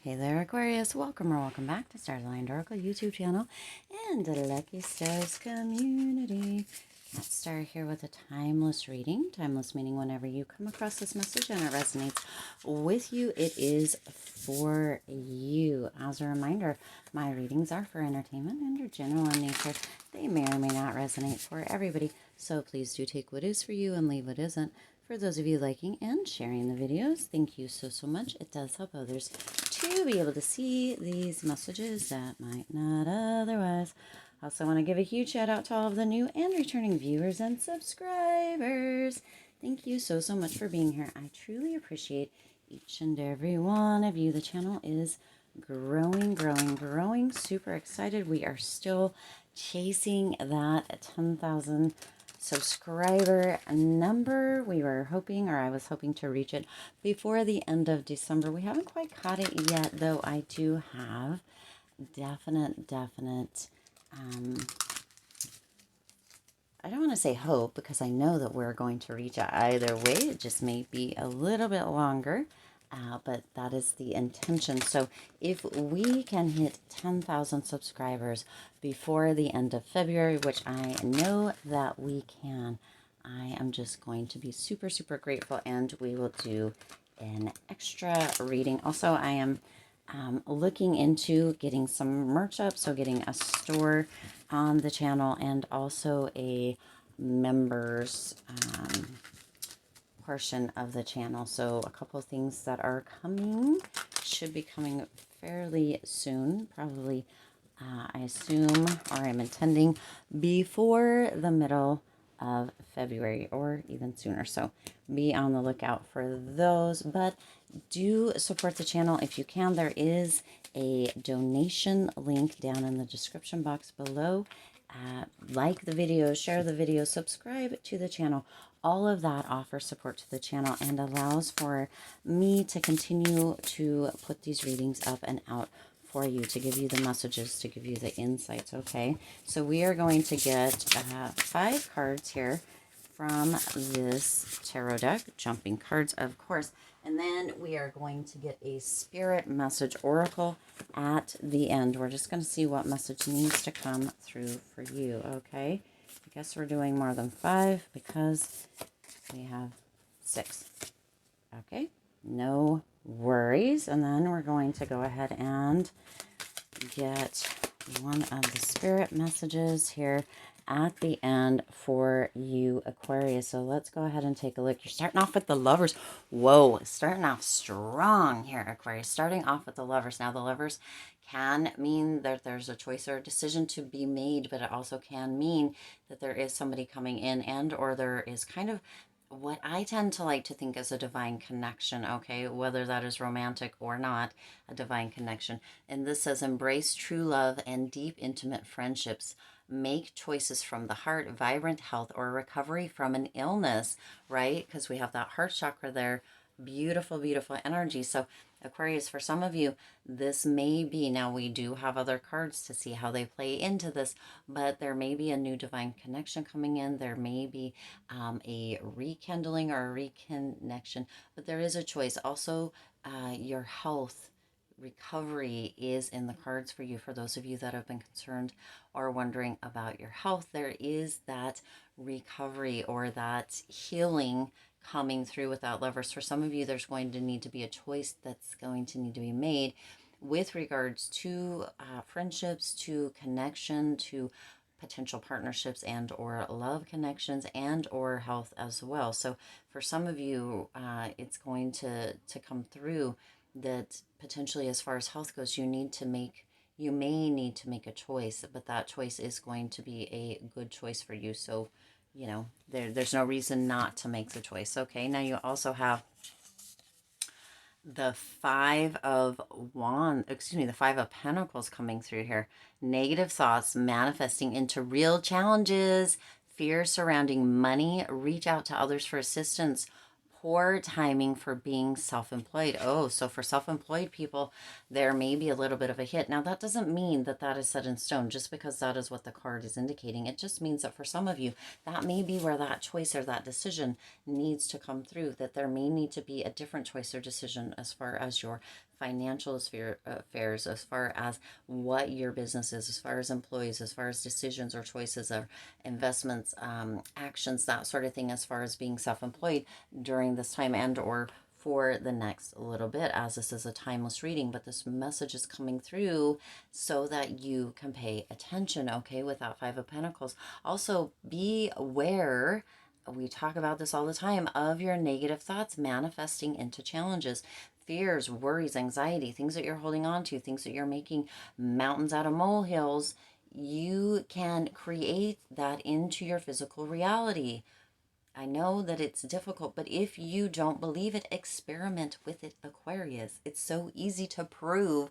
Hey there, Aquarius. Welcome or welcome back to Starline Oracle YouTube channel and the Lucky Stars community. Cat Star here with a timeless reading. Timeless meaning whenever you come across this message and it resonates with you, it is for you. As a reminder, my readings are for entertainment and are general in nature. They may or may not resonate for everybody, so please do take what is for you and leave what isn't. For those of you liking and sharing the videos, thank you so much. It does help others to be able to see these messages that might not otherwise. Also want to give a huge shout out to all of the new and returning viewers and subscribers. Thank you so much for being here. I truly appreciate each and every one of you. The channel is growing. Super excited. We are still chasing that 10,000 subscriber number. We were hoping, or I was hoping to reach it before the end of December. We haven't quite caught it yet, though I do have definite, I don't want to say hope, because I know that we're going to reach it either way. It just may be a little bit longer, but that is the intention. So if we can hit 10,000 subscribers before the end of February, which I know that we can, I am just going to be super grateful, and we will do an extra reading. Also, I am looking into getting some merch up, so getting a store on the channel and also a members portion of the channel. So a couple of things that are coming, should be coming fairly soon, probably I assume, or I'm intending, before the middle of February or even sooner. So be on the lookout for those, but do support the channel if you can. There is a donation link down in the description box below. Like the video, share the video, subscribe to the channel. All of that offers support to the channel and allows for me to continue to put these readings up and out for you, to give you the messages, to give you the insights. Okay, so we are going to get 5 cards here from this tarot deck, jumping cards, of course, and then we are going to get a spirit message oracle at the end. We're just going to see what message needs to come through for you. Okay, I guess we're doing more than 5 because we have 6. Okay, no worries. And then we're going to go ahead and get one of the spirit messages here at the end for you, Aquarius. So let's go ahead and take a look. You're starting off with the Lovers. Whoa, starting off strong here, Aquarius. Starting off with the Lovers. Now, the Lovers can mean that there's a choice or a decision to be made, but it also can mean that there is somebody coming in, and or there is kind of what I tend to like to think is a divine connection, okay? Whether that is romantic or not, a divine connection. And this says, embrace true love and deep, intimate friendships. Make choices from the heart, vibrant health, or recovery from an illness, right? Because we have that heart chakra there. Beautiful energy. So Aquarius, for some of you, this may be, now we do have other cards to see how they play into this, but there may be a new divine connection coming in. There may be a rekindling or a reconnection, but there is a choice. Also, your health recovery is in the cards for you. For those of you that have been concerned or wondering about your health, there is that recovery or that healing coming through with that. Lovers, for some of you, there's going to need to be a choice that's going to need to be made with regards to friendships, to connection, to potential partnerships and or love connections and or health as well. So for some of you, it's going to come through that potentially, as far as health goes, you may need to make a choice, but that choice is going to be a good choice for you. So, you know, there's no reason not to make the choice. Okay, now you also have the the 5 of Pentacles coming through here. Negative thoughts manifesting into real challenges, fear surrounding money, reach out to others for assistance, poor timing for being self-employed. Oh, so for self-employed people, there may be a little bit of a hit. Now, that doesn't mean that that is set in stone just because that is what the card is indicating. It just means that for some of you, that may be where that choice or that decision needs to come through, that there may need to be a different choice or decision as far as your financial affairs, as far as what your business is, as far as employees, as far as decisions or choices or investments, actions, that sort of thing, as far as being self-employed during this time and or for the next little bit, as this is a timeless reading. But this message is coming through so that you can pay attention, okay, with that Five of Pentacles. Also, be aware, we talk about this all the time, of your negative thoughts manifesting into challenges, fears, worries, anxiety, things that you're holding on to, things that you're making mountains out of molehills. You can create that into your physical reality. I know that it's difficult, but if you don't believe it, experiment with it, Aquarius. It's so easy to prove,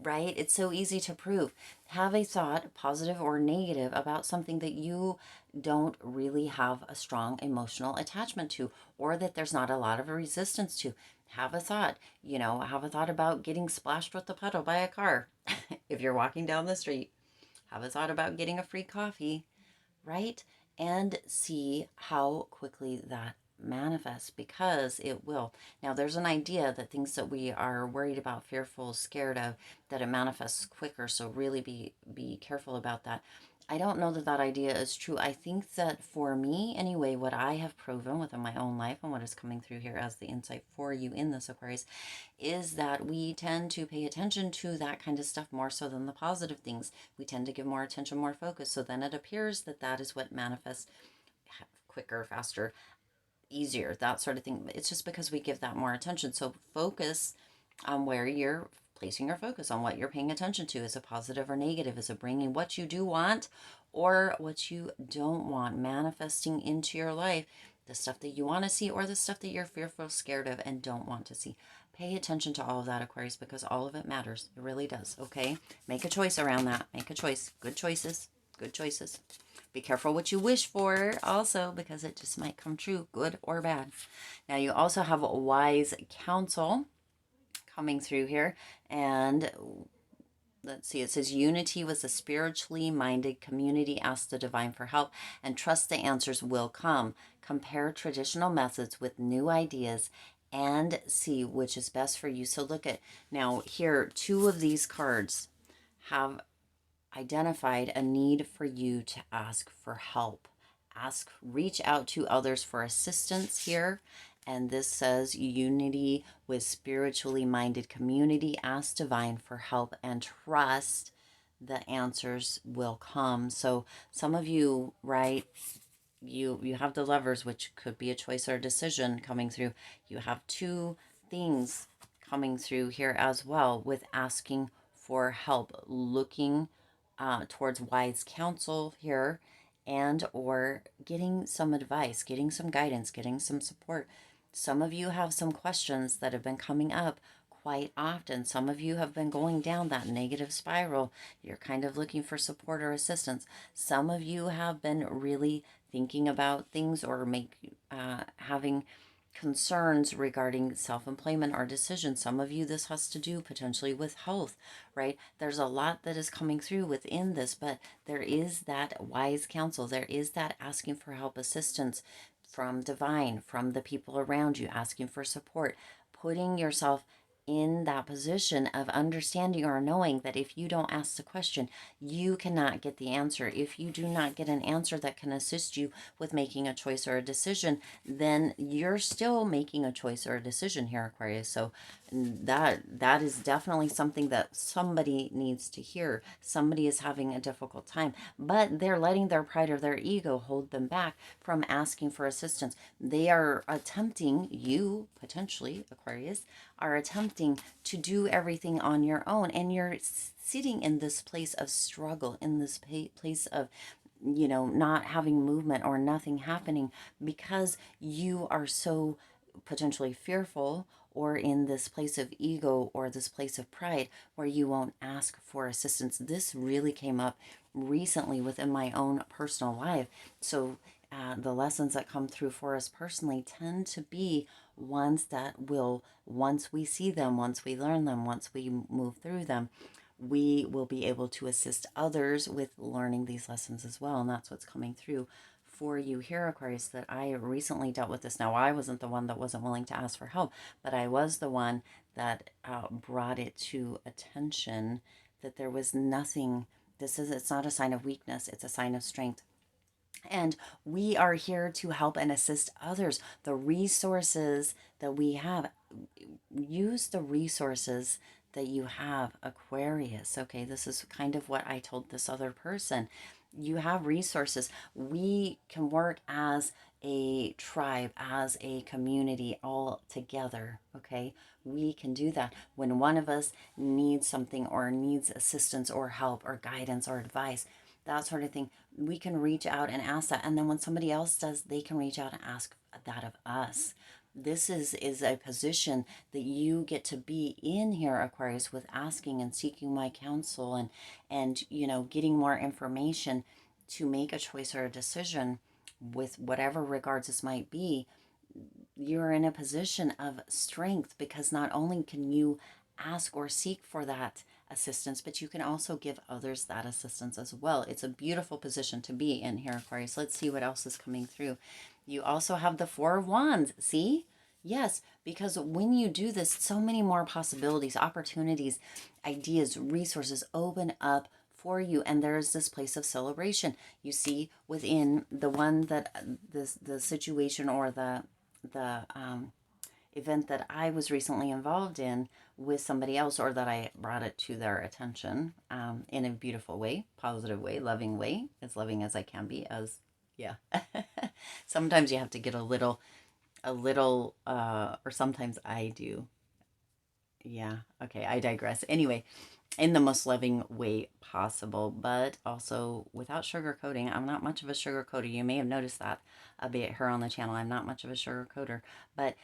right? It's so easy to prove. Have a thought, positive or negative, about something that you don't really have a strong emotional attachment to, or that there's not a lot of resistance to. Have a thought, have a thought about getting splashed with a puddle by a car if you're walking down the street. Have a thought about getting a free coffee, right? And see how quickly that manifests, because it will. Now, there's an idea that things that we are worried about, fearful, scared of, that it manifests quicker. So really be careful about that. I don't know that that idea is true. I think that for me, anyway, what I have proven within my own life and what is coming through here as the insight for you in this, Aquarius, is that we tend to pay attention to that kind of stuff more so than the positive things. We tend to give more attention, more focus. So then it appears that that is what manifests quicker, faster, easier, that sort of thing. It's just because we give that more attention. So focus on where you're placing your focus, on what you're paying attention to. Is it positive or negative? Is it bringing what you do want or what you don't want, manifesting into your life, the stuff that you want to see or the stuff that you're fearful, scared of, and don't want to see? Pay attention to all of that, Aquarius, because all of it matters. It really does, okay? Make a choice around that. Make a choice. Good choices. Good choices. Be careful what you wish for also, because it just might come true, good or bad. Now, you also have a wise counsel coming through here. And let's see, it says unity was a spiritually minded community. Ask the divine for help and trust the answers will come. Compare traditional methods with new ideas and see which is best for you. So look at now here, two of these cards have identified a need for you to ask for help. Reach out to others for assistance here. And this says unity with spiritually minded community. Ask divine for help and trust the answers will come. So some of you, right, you have the Lovers, which could be a choice or a decision coming through. You have two things coming through here as well with asking for help, looking towards wise counsel here, and or getting some advice, getting some guidance, getting some support. Some of you have some questions that have been coming up quite often. Some of you have been going down that negative spiral. You're kind of looking for support or assistance. Some of you have been really thinking about things or having concerns regarding self-employment or decisions. Some of you, this has to do potentially with health, right? There's a lot that is coming through within this, but there is that wise counsel. There is that asking for help, assistance from divine, from the people around you, asking for support, putting yourself in that position of understanding or knowing that if you don't ask the question, you cannot get the answer. If you do not get an answer that can assist you with making a choice or a decision, then you're still making a choice or a decision here, Aquarius. So that is definitely something that somebody needs to hear. Somebody is having a difficult time, but they're letting their pride or their ego hold them back from asking for assistance. They are attempting, you potentially, Aquarius, are attempting to do everything on your own, and you're sitting in this place of struggle, in this place of not having movement or nothing happening because you are so potentially fearful, or in this place of ego or this place of pride where you won't ask for assistance. This really came up recently within my own personal life. So the lessons that come through for us personally tend to be ones that will, once we see them, once we learn them, once we move through them, we will be able to assist others with learning these lessons as well. And that's what's coming through for you here, Aquarius, that I recently dealt with this. Now, I wasn't the one that wasn't willing to ask for help, but I was the one that brought it to attention that there was nothing. It's not a sign of weakness, it's a sign of strength. And we are here to help and assist others. The resources that we have, use the resources that you have, Aquarius. Okay, this is kind of what I told this other person. You have resources. We can work as a tribe, as a community, all together. Okay, we can do that. When one of us needs something or needs assistance or help or guidance or advice, that sort of thing, we can reach out and ask that. And then when somebody else does, they can reach out and ask that of us. This is a position that you get to be in here, Aquarius, with asking and seeking my counsel, and getting more information to make a choice or a decision with whatever regards this might be. You're in a position of strength, because not only can you ask or seek for that assistance, but you can also give others that assistance as well. It's a beautiful position to be in here, Aquarius. Let's see what else is coming through. You also have the Four of Wands. See? Yes, because when you do this, so many more possibilities, opportunities, ideas, resources open up for you, and there is this place of celebration. You see, within the one that the situation or the event that I was recently involved in with somebody else, or that I brought it to their attention in a beautiful way, positive way, loving way, as loving as I can be. As yeah, sometimes you have to get or sometimes I do. Yeah, okay, I digress. Anyway, in the most loving way possible, but also without sugarcoating. I'm not much of a sugarcoater. You may have noticed that a bit here on the channel. I'm not much of a sugarcoater, but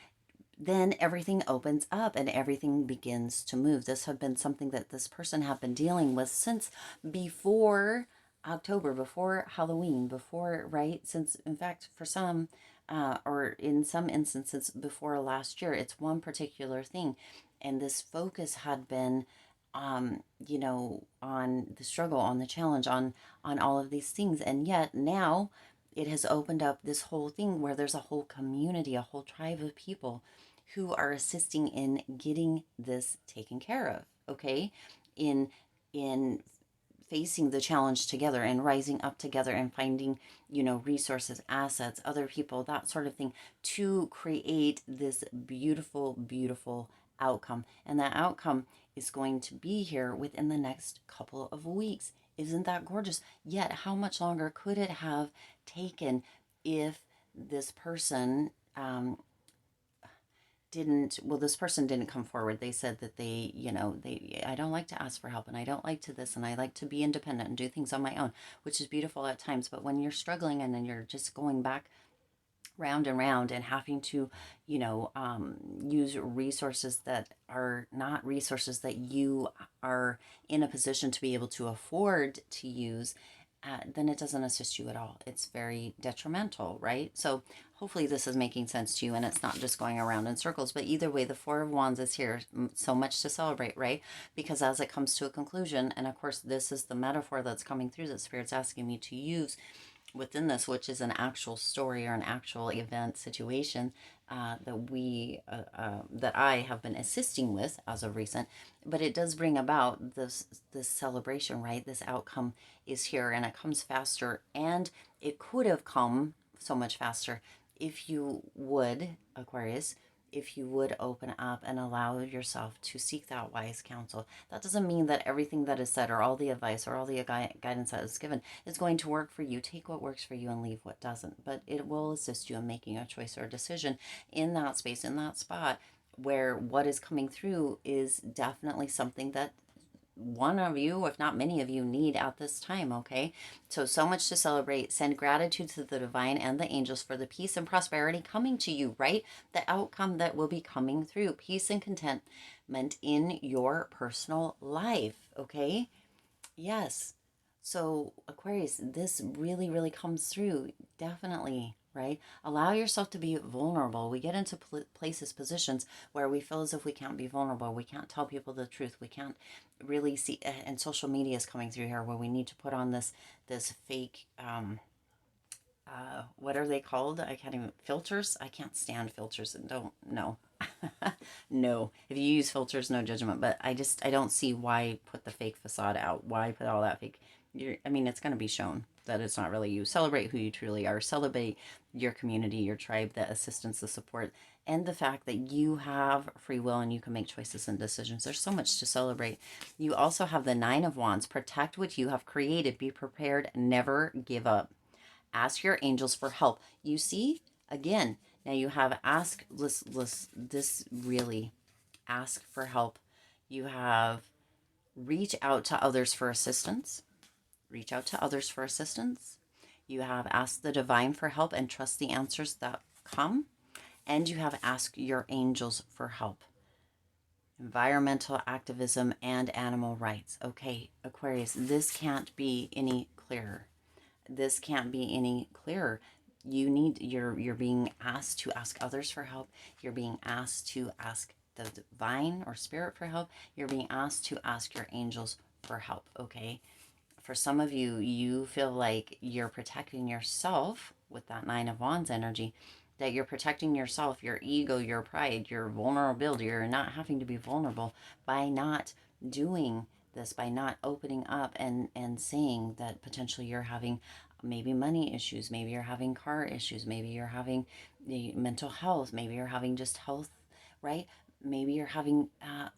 then everything opens up and everything begins to move. This had been something that this person had been dealing with since before October, before Halloween, before, right? Since, in fact, for some, or in some instances, before last year. It's one particular thing. And this focus had been, on the struggle, on the challenge, on all of these things. And yet now it has opened up this whole thing where there's a whole community, a whole tribe of people who are assisting in getting this taken care of. Okay, in facing the challenge together and rising up together and finding, resources, assets, other people, that sort of thing, to create this beautiful, beautiful outcome. And that outcome is going to be here within the next couple of weeks. Isn't that gorgeous? Yet, how much longer could it have taken if this person this person didn't come forward. They said that I don't like to ask for help, and I don't like to this, and I like to be independent and do things on my own, which is beautiful at times. But when you're struggling and then you're just going back round and round and having to, use resources that are not resources that you are in a position to be able to afford to use, then it doesn't assist you at all. It's very detrimental, right? So hopefully this is making sense to you and it's not just going around in circles. But either way, the Four of Wands is here. So much to celebrate, right? Because as it comes to a conclusion, and of course, this is the metaphor that's coming through that Spirit's asking me to use within this, which is an actual story or an actual event situation that I have been assisting with as of recent. But it does bring about this celebration, right? This outcome is here, and it comes faster, and it could have come so much faster if you would, Aquarius, if you would open up and allow yourself to seek that wise counsel. That doesn't mean that everything that is said or all the advice or all the guidance that is given is going to work for you. Take what works for you and leave what doesn't. But it will assist you in making a choice or a decision in that space, in that spot, where what is coming through is definitely something that one of you, if not many of you, need at this time. Okay, so much to celebrate. Send gratitude to the divine and the angels for the peace and prosperity coming to you, right? The outcome that will be coming through, peace and contentment in your personal life. Okay, yes. So Aquarius, this really, really comes through. Definitely, right? Allow yourself to be vulnerable. We get into places, positions where we feel as if we can't be vulnerable. We can't tell people the truth. We can't really see, and social media is coming through here where we need to put on this fake what are they called? I can't even, filters. I can't stand filters and don't know. No, if you use filters, no judgment. But I don't see why put the fake facade out. Why put all that fake? I mean, it's going to be shown that it's not really you. Celebrate who you truly are. Celebrate your community, your tribe, the assistance, the support, and the fact that you have free will and you can make choices and decisions. There's so much to celebrate. You also have the Nine of Wands. Protect what you have created. Be prepared. Never give up. Ask your angels for help. You see, again, now you have ask, this really ask for help. You have reach out to others for assistance. Reach out to others for assistance. You have asked the divine for help and trust the answers that come. And you have asked your angels for help. Environmental activism and animal rights. Okay, Aquarius, this can't be any clearer. This can't be any clearer. You're being asked to ask others for help. You're being asked to ask the divine or spirit for help. You're being asked to ask your angels for help. Okay, for some of you, you feel like you're protecting yourself with that Nine of Wands energy, that you're protecting yourself, your ego, your pride, your vulnerability. You're not having to be vulnerable by not doing this, by not opening up and saying that potentially you're having maybe money issues, maybe you're having car issues, maybe you're having the mental health, maybe you're having just health, right? Maybe you're having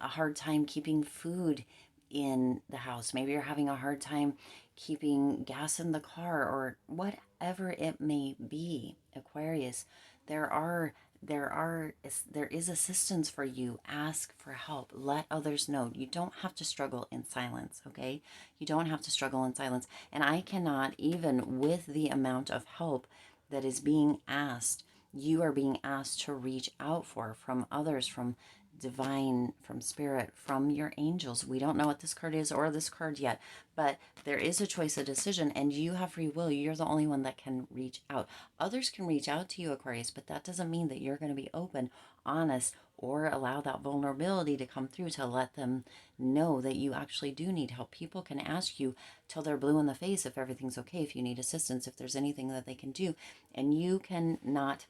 a hard time keeping food in the house. Maybe you're having a hard time keeping gas in the car or whatever it may be. Aquarius, there are there is assistance for you. Ask for help. Let others know. You don't have to struggle in silence, okay? You don't have to struggle in silence. And I cannot, even with the amount of help that is being asked, you are being asked to reach out for from others, from divine, from spirit, from your angels. We don't know what this card is or this card yet, but there is a choice, a decision, and you have free will. You're the only one that can reach out. Others can reach out to you, Aquarius, but that doesn't mean that you're going to be open, honest, or allow that vulnerability to come through to let them know that you actually do need help. People can ask you till they're blue in the face if everything's okay, if you need assistance, if there's anything that they can do, and you can not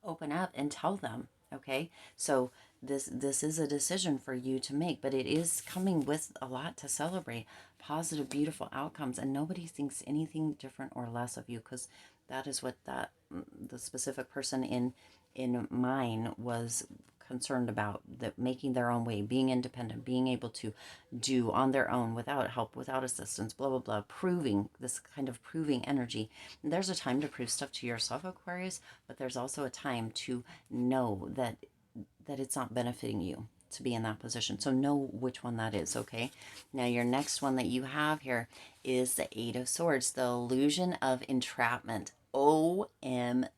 open up and tell them. Okay, so this is a decision for you to make, but it is coming with a lot to celebrate, positive, beautiful outcomes, and nobody thinks anything different or less of you, because that is what that the specific person in mine was concerned about, that making their own way, being independent, being able to do on their own without help, without assistance, blah blah blah, proving, this kind of proving energy. And there's a time to prove stuff to yourself, Aquarius, but there's also a time to know that it's not benefiting you to be in that position. So know which one that is, okay? Now your next one that you have here is the Eight of Swords, the illusion of entrapment. OMG.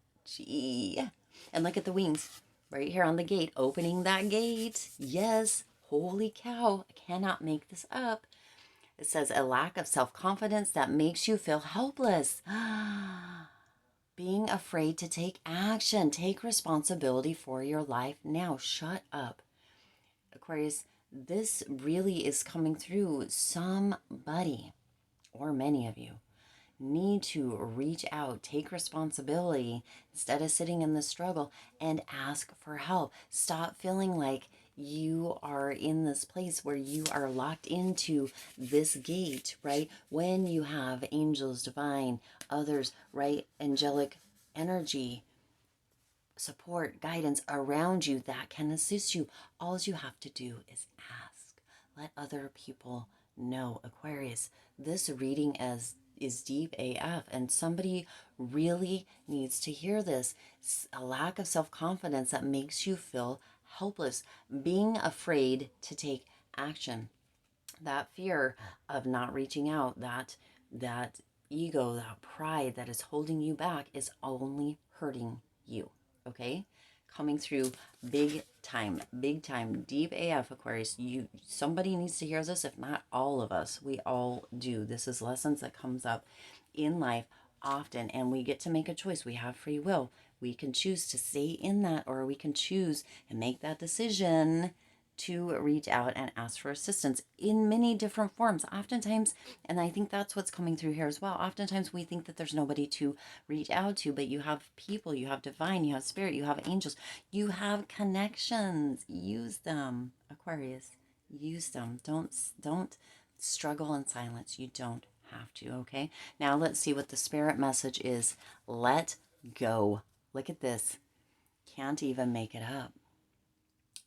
And look at the wings right here on the gate, opening that gate. Yes, holy cow, I cannot make this up. It says a lack of self-confidence that makes you feel helpless. Being afraid to take action. Take responsibility for your life now. Shut up. Aquarius, this really is coming through. Somebody, or many of you, need to reach out, take responsibility instead of sitting in the struggle, and ask for help. Stop feeling like you are in this place where you are locked into this gate, right? When you have angels, divine, others, right? Angelic energy, support, guidance around you that can assist you. All you have to do is ask. Let other people know. Aquarius, this reading is deep AF, and somebody really needs to hear this. A lack of self-confidence that makes you feel helpless, being afraid to take action, that fear of not reaching out, that ego, that pride that is holding you back is only hurting you. Okay, coming through big time, deep AF, Aquarius. Somebody needs to hear this. If not all of us, we all do. This is lessons that comes up in life often, and we get to make a choice. We have free will. We can choose to stay in that, or we can choose and make that decision to reach out and ask for assistance in many different forms. Oftentimes, and I think that's what's coming through here as well. Oftentimes we think that there's nobody to reach out to, but you have people, you have divine, you have spirit, you have angels, you have connections. Use them, Aquarius. Use them. Don't struggle in silence. You don't have to, okay? Now let's see what the spirit message is. Let go. Look at this. Can't even make it up.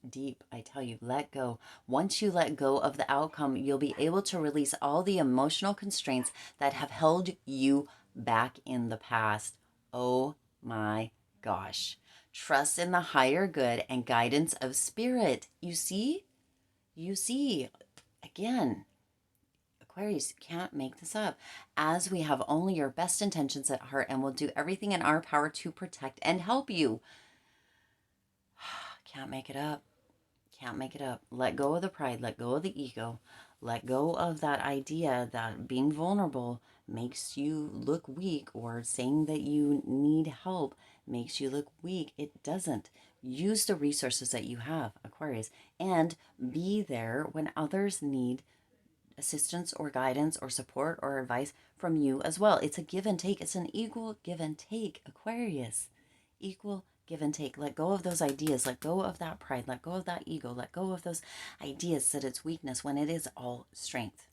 Deep, I tell you, let go. Once you let go of the outcome, you'll be able to release all the emotional constraints that have held you back in the past. Oh my gosh. Trust in the higher good and guidance of spirit. You see? You see. Again, Aquarius, can't make this up. As we have only your best intentions at heart and will do everything in our power to protect and help you. Can't make it up. Can't make it up. Let go of the pride. Let go of the ego. Let go of that idea that being vulnerable makes you look weak, or saying that you need help makes you look weak. It doesn't. Use the resources that you have, Aquarius, and be there when others need assistance or guidance or support or advice from you as well. It's a give and take. It's an equal give and take, Aquarius. Equal give and take. Let go of those ideas. Let go of that pride. Let go of that ego. Let go of those ideas that it's weakness when it is all strength.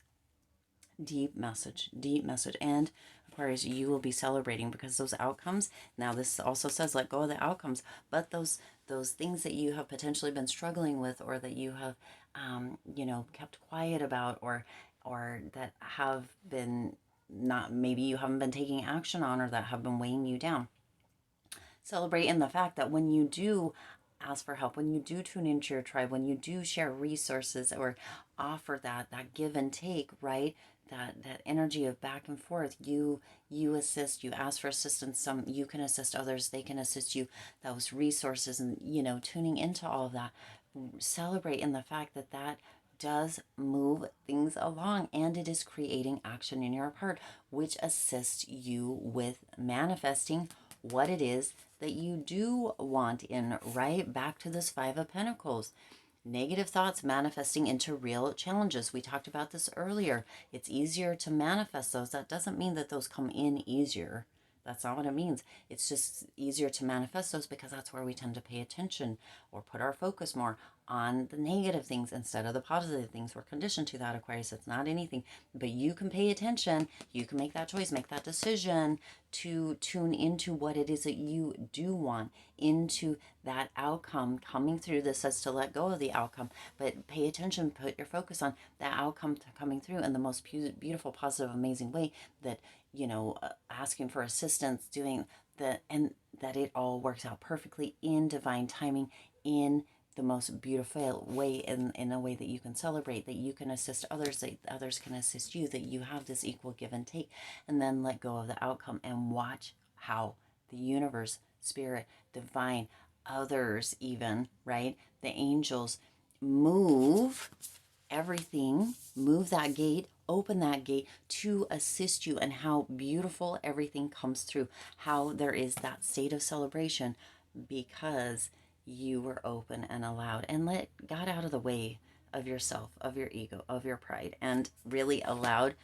Deep message, deep message. And Aquarius, you will be celebrating because those outcomes, now this also says let go of the outcomes, but those things that you have potentially been struggling with, or that you have kept quiet about, or that have been not, maybe you haven't been taking action on, or that have been weighing you down. Celebrate in the fact that when you do ask for help, when you do tune into your tribe, when you do share resources or offer that give and take, right? That energy of back and forth, you assist, you ask for assistance, some you can assist others, they can assist you, those resources, and tuning into all of that. Celebrate in the fact that that does move things along, and it is creating action in your heart, which assists you with manifesting what it is that you do want in, right? Back to this Five of Pentacles. Negative thoughts manifesting into real challenges. We talked about this earlier. It's easier to manifest those. That doesn't mean that those come in easier. That's not what it means. It's just easier to manifest those because that's where we tend to pay attention or put our focus more on the negative things instead of the positive things. We're conditioned to that, Aquarius. It's not anything, but you can pay attention. You can make that choice, make that decision to tune into what it is that you do want, into that outcome coming through. This says to let go of the outcome, but pay attention, put your focus on that outcome coming through in the most beautiful, positive, amazing way, that asking for assistance, doing the, and that it all works out perfectly in divine timing, in the most beautiful way, in a way that you can celebrate, that you can assist others, that others can assist you, that you have this equal give and take. And then let go of the outcome and watch how the universe, spirit, divine, others even, right? The angels move everything, move that gate, open that gate to assist you, and how beautiful everything comes through, how there is that state of celebration because you were open and allowed and let God out of the way of yourself, of your ego, of your pride, and really allowed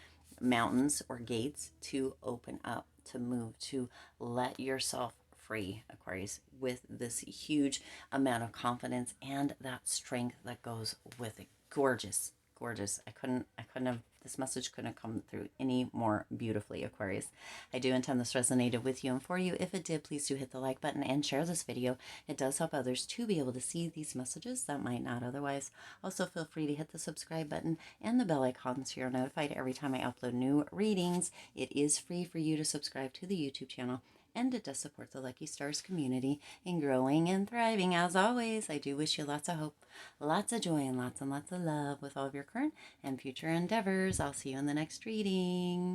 mountains or gates to open up, to move, to let yourself free, Aquarius, with this huge amount of confidence and that strength that goes with it. Gorgeous, gorgeous. I couldn't have, this message couldn't have come through any more beautifully, Aquarius. I do intend this resonated with you and for you. If it did, please do hit the like button and share this video. It does help others to be able to see these messages that might not otherwise. Also, feel free to hit the subscribe button and the bell icon so you're notified every time I upload new readings. It is free for you to subscribe to the YouTube channel, and it does support the Lucky Stars community in growing and thriving. As always, I do wish you lots of hope, lots of joy, and lots of love with all of your current and future endeavors. I'll see you in the next reading.